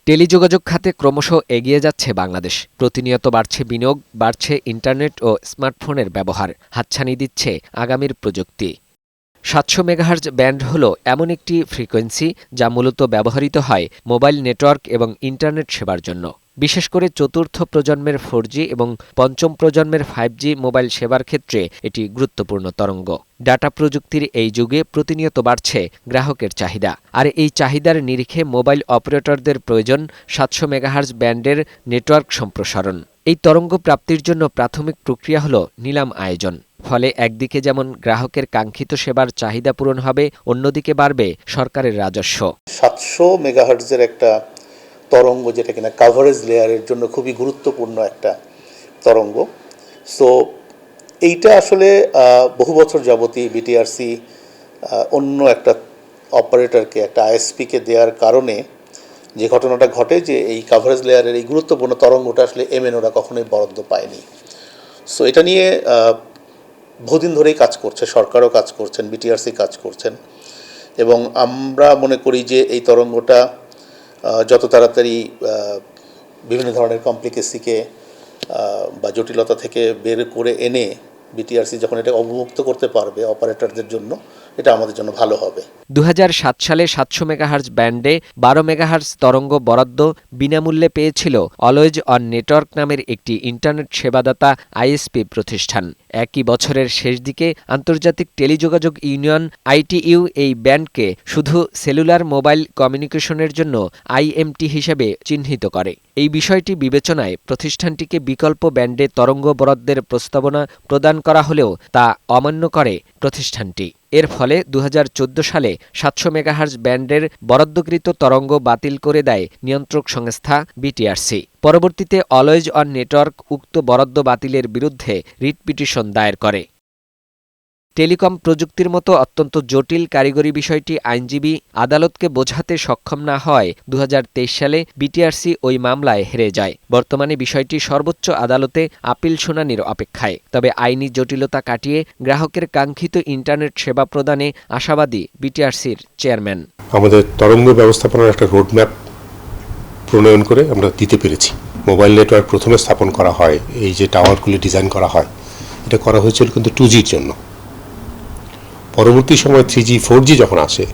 টেলিযোগাযোগ খাতে ক্রমশ এগিয়ে যাচ্ছে বাংলাদেশ। প্রতিনিয়ত বাড়ছে বিনিয়োগ, বাড়ছে ইন্টারনেট ও স্মার্টফোনের ব্যবহার, হাতছানি দিচ্ছে আগামীর প্রযুক্তি। ৭০০ মেগাহার্জ ব্যান্ড হল এমন একটি ফ্রিকোয়েন্সি যা মূলত ব্যবহৃত হয় মোবাইল নেটওয়ার্ক এবং ইন্টারনেট সেবার জন্য। বিশেষ করে চতুর্থ প্রজন্মের 4G এবং পঞ্চম প্রজন্মের 5G মোবাইল সেবার ক্ষেত্রে এটি গুরুত্বপূর্ণ তরঙ্গ। ডাটা প্রযুক্তির এই যুগে প্রতিনিয়ত বাড়ছে গ্রাহকের চাহিদা, আর এই চাহিদার নিরিখে মোবাইল অপারেটরদের প্রয়োজন ৭০০ মেগাহার্জ ব্যান্ডের নেটওয়ার্ক সম্প্রসারণ। এই তরঙ্গ প্রাপ্তির জন্য প্রাথমিক প্রক্রিয়া হল নিলাম আয়োজন। ফলে একদিকে যেমন গ্রাহকের কাঙ্ক্ষিত সেবার চাহিদা পূরণ হবে, অন্যদিকে বাড়বে সরকারের রাজস্ব। ৭০০ মেগাহার্টজের একটা তরঙ্গ, যেটা কিনা কাভারেজ লেয়ারের জন্য খুবই গুরুত্বপূর্ণ একটা তরঙ্গ। সো এইটা আসলে বহু বছর যাবতই বিটিআরসি অন্য একটা অপারেটরকে, একটা আইএসপিকে দেওয়ার কারণে যে ঘটনাটা ঘটে, যে এই কাভারেজ লেয়ারের এই গুরুত্বপূর্ণ তরঙ্গটা আসলে এমএনওরা কখনোই বরাদ্দ পায়নি। সো এটা নিয়ে বহুদিন ধরেই কাজ করছে, সরকারও কাজ করছেন, বিটিআরসি কাজ করছেন, এবং আমরা মনে করি যে এই তরঙ্গটা যত তাড়াতাড়ি বিভিন্ন ধরনের কমপ্লিকেসিকে বা জটিলতা থেকে বের করে এনে বিটিআরসি যখন এটা অবমুক্ত করতে পারবে অপারেটরদের জন্য, এটা আমাদের জন্য ভালো হবে। ২০০৭ সালে ৭০০ মেগাহার্জ ব্যান্ডে ১২ মেগাহার্জ তরঙ্গ বরাদ্দ বিনামূল্যে পেয়েছিল অলওয়েজ অন নেটওয়ার্ক নামের একটি ইন্টারনেট সেবাদাতা আইএসপি প্রতিষ্ঠান। একই বছরের শেষ দিকে আন্তর্জাতিক টেলিযোগাযোগ ইউনিয়ন ITU এই ব্যান্ডকে শুধু সেলুলার মোবাইল কমিউনিকেশনের জন্য IMT হিসেবে চিহ্নিত করে। এই বিষয়টি বিবেচনায় প্রতিষ্ঠানটিকে বিকল্প ব্যান্ডে তরঙ্গ বরাদ্দের প্রস্তাবনা প্রদান করা হলেও তা অমান্য করে প্রতিষ্ঠানটি। এর ফলে ২০১৪ সালে ৭০০ মেগাহার্জ ব্যান্ডের বরাদ্দকৃত তরঙ্গ বাতিল করে দেয় নিয়ন্ত্রক সংস্থা বিটিআরসি। পরবর্তীতে অলওয়েজ অন নেটওয়ার্ক উক্ত বরাদ্দ বাতিলের বিরুদ্ধে রিট পিটিশন দায়ের করে। টেলিকম প্রযুক্তির মতো অত্যন্ত জটিল কারিগরি বিষয়টি আইনজীবী আদালতকে বোঝাতে সক্ষম না হওয়ায় ২০২৩ সালে বিটিআরসি ওই মামলায় হেরে যায়। বর্তমানে বিষয়টি সর্বোচ্চ আদালতে আপিল শুনানির অপেক্ষায়। তবে আইনি জটিলতা কাটিয়ে গ্রাহকের কাঙ্ক্ষিত ইন্টারনেট সেবা প্রদানে আশাবাদী বিটিআরসির চেয়ারম্যান। আমাদের তরঙ্গ ব্যবস্থাপনার একটা রোডম্যাপ প্রণয়ন করে আমরা দিতে পেরেছি। মোবাইল নেটওয়ার্ক প্রথমে স্থাপন করা হয়, এই যে টাওয়ারগুলি ডিজাইন করা হয়, এটা করা হয়েছিল কিন্তু 2Gর জন্য। পরবর্তী সময় 3G 4G যখন আসে,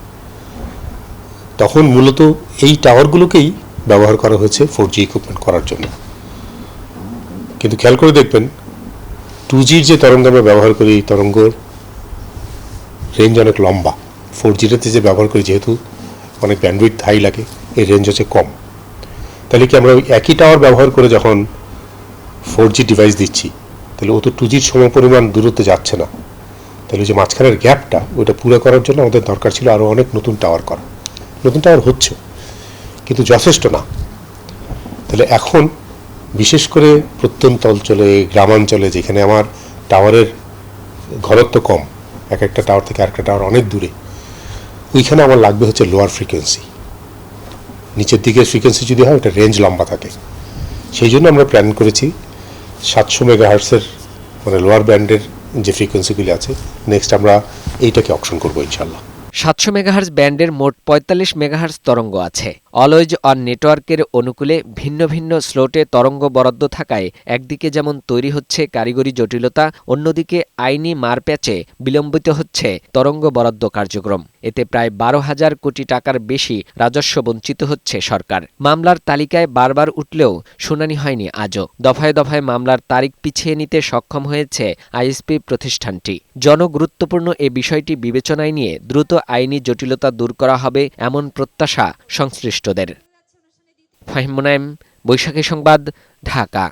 তখন মূলত এই টাওয়ারগুলোকেই ব্যবহার করা হয়েছে 4G ইকুইপমেন্ট করার জন্য। কিন্তু খেয়াল করে দেখবেন, 2Gর যে তরঙ্গ আমরা ব্যবহার করি, এই তরঙ্গের রেঞ্জ অনেক লম্বা। 4Gটাতে যে ব্যবহার করি, যেহেতু অনেক ব্যান্ডউইথ হাই লাগে, এর রেঞ্জ হচ্ছে কম। তাহলে কি আমরা ওই একই টাওয়ার ব্যবহার করে যখন 4G ডিভাইস দিচ্ছি, তাহলে ও তো 2Gর সমপরিমাণ দূরত্বে যাচ্ছে না। তাহলে যে মাঝখানের গ্যাপটা, ওইটা পুরো করার জন্য আমাদের দরকার ছিল আরও অনেক নতুন টাওয়ার করা। নতুন টাওয়ার হচ্ছে, কিন্তু যথেষ্ট না। তাহলে এখন বিশেষ করে প্রত্যন্ত অঞ্চলে, গ্রামাঞ্চলে, যেখানে আমার টাওয়ারের ঘনত্ব কম, এক একটা টাওয়ার থেকে আরেকটা টাওয়ার অনেক দূরে, ওইখানে আমার লাগবে হচ্ছে লোয়ার ফ্রিকোয়েন্সি। নিচের দিকের ফ্রিকোয়েন্সি যদি হয়, ওটা রেঞ্জ লম্বা থাকে। সেই জন্য আমরা প্ল্যান করেছি ৭০০ মেগাহার্টসের মানে লোয়ার ব্যান্ডের যে ফ্রিকোয়েন্সিগুলি আছে, নেক্সট আমরা এইটাকে অপশন করবো ইনশাল্লাহ। ৭০০ মেগাহার্জ ব্যান্ডের মোট ৪৫ মেগাহার্জ তরঙ্গ আছে। অলওয়েজ অন নেটওয়ার্কের অনুকূলে ভিন্ন ভিন্ন স্লটে তরঙ্গ বরাদ্দ থাকায় একদিকে যেমন তৈরি হচ্ছে কারিগরি জটিলতা, অন্যদিকে আইনি মারপ্যাচে বিলম্বিত হচ্ছে তরঙ্গ বরাদ্দ কার্যক্রম। এতে প্রায় ১২,০০০ কোটি টাকার বেশি রাজস্ব বঞ্চিত হচ্ছে সরকার। মামলার তালিকায় বারবার উঠলেও শুনানি হয়নি আজও। দফায় দফায় মামলার তারিখ পিছিয়ে নিতে সক্ষম হয়েছে আইএসপি প্রতিষ্ঠানটি। জনগুরুত্বপূর্ণ এ বিষয়টি বিবেচনায় নিয়ে দ্রুত আইনি জটিলতা দূর করা হবে এমন প্রত্যাশা সংশ্লিষ্টদের। ফাহিম মুনায়েম, বৈশাখী সংবাদ, ঢাকা।